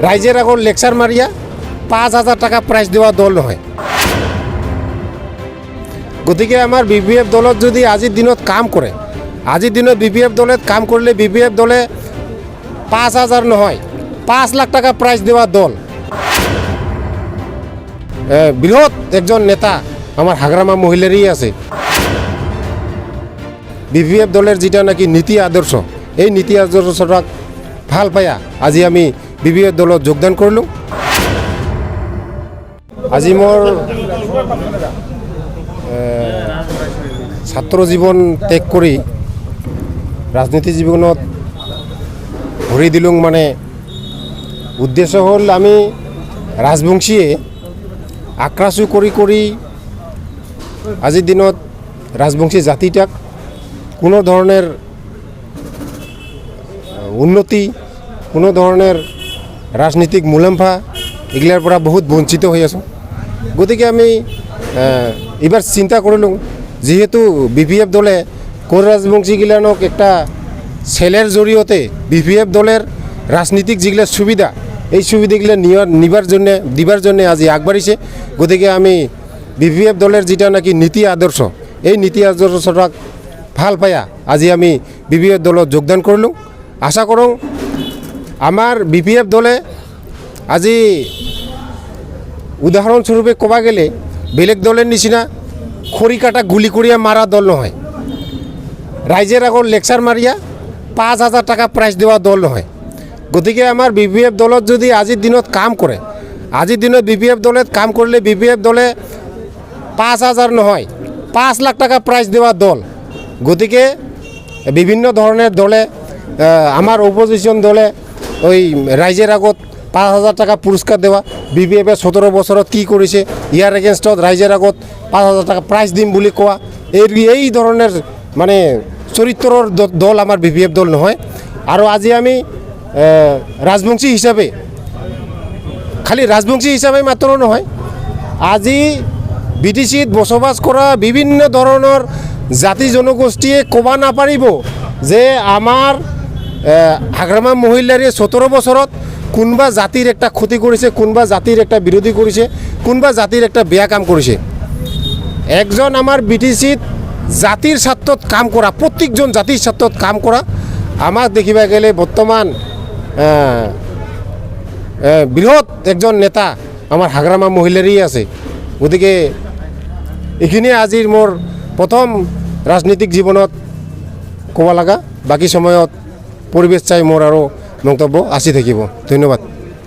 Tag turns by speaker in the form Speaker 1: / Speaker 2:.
Speaker 1: রাইজের আগত লেকচার মারিয়া 5,000 টাকা প্রাইজ দেওয়া দল নহয়। গতিকে আমার বিপিএফ দলত যদি আজির দিনত কাম করে, আজির দিনত বিপিএফ দলে কাম করলে বিপিএফ দলে 5,000 নহয় 5 লাখ টাকা প্রাইজ দেওয়া দল। বৃহৎ একজন নেতা আমার হাগ্রামা মহিলারই আছে। বিপিএফ দলের যেটা নাকি নীতি আদর্শ, এই নীতি আদর্শটা ভাল পায়া আজি আমি বিপিএফ দলত যোগদান করলো। আজি মোর ছাত্র জীবন ত্যাগ করে রাজনীতি জীবনত ভরি দিলুং। মানে উদ্দেশ্য হল আমি রাজবংশীয়ে আক্রাসু করি আজির দিনত রাজবংশী জাতিটাক কোনো ধরনের উন্নতি, কোনো ধরনের রাজনীতিক মুলাম্ফা এগুলার পৰা বহুত বঞ্চিত হয়ে আছো। গতিকে আমি এবার চিন্তা করলুম, যেহেতু বিপিএফ দলে কোর রাজবংশীগিলানক একটা সেলের জড়িয়তে বিপিএফ দলের রাজনীতিক যেগুলা সুবিধা, এই সুবিধাগুলো দিবার জন্য আজি আগবাড়িছে। গতিকে আমি বিপিএফ দলের যেটা নাকি নীতি আদর্শ, এই নীতি আদর্শটা ভাল পায়া আজি আমি বিপিএফ দলত যোগদান করলুম। আশা করুন আমার বিপিএফ দলে আজি উদাহরণস্বরূপে কবা গেলে বেলেগ দলের নিচিনা খড়ি কাটা গুলি করিয়া মারা দল নহয়, রাইজের আগত লেকচার মারিয়া 5,000 টাকা প্রাইজ দেওয়া দল নহয়। গতিকে আমার বিপিএফ দলত যদি আজির দিনত কাম করে, আজির দিনত বিপিএফ দলত কাম করলে বিপিএফ দলে 5,000 নহয় 5 লাখ টাকা প্রাইজ দেওয়া দল। গতিকে বিভিন্ন ধরনের দলে আমার অপোজিশন দলে ওই রাইজের আগত 5,000 টাকা পুরস্কার দেওয়া, বিপিএফে 17 বছরত কি করেছে ইয়ার এগেনস্টত রাইজের আগত 5,000 টাকা প্রাইজ দিম বুলি কোয়া, এই ধরনের মানে চরিত্রর দল আমার বিপিএফ দল নহয়। আর আজি আমি রাজবংশী হিসাবে, খালি রাজবংশী হিসাবে মাত্র নহয়, আজি বিটিসিত বসবাস করা বিভিন্ন ধরনের জাতি জনগোষ্ঠীয়ে কবা নাপারিব যে আমার হাগ্রামা মহিলারে 17 বছরত কোনবা জাতির একটা ক্ষতি করেছে, কোনবা জাতির একটা বিরোধী করেছে, কোনবা জাতির একটা বেয়া কাম করেছে। একজন আমার বিটিসিত জাতির স্বার্থত কাম করা, প্রত্যেকজন জাতির স্বার্থত কাম করা আমার দেখিবা গেলে বর্তমান বৃহৎ একজন নেতা আমার হাগ্রামা মহিলারই আছে। গতিকে এইখিনিয়ে আজির মোর প্রথম রাজনৈতিক জীবনত কবা লাগা। বাকি সময়ত পরিবেশ চাই মোর আরও মন্তব্য আসি থাকিব। ধন্যবাদ।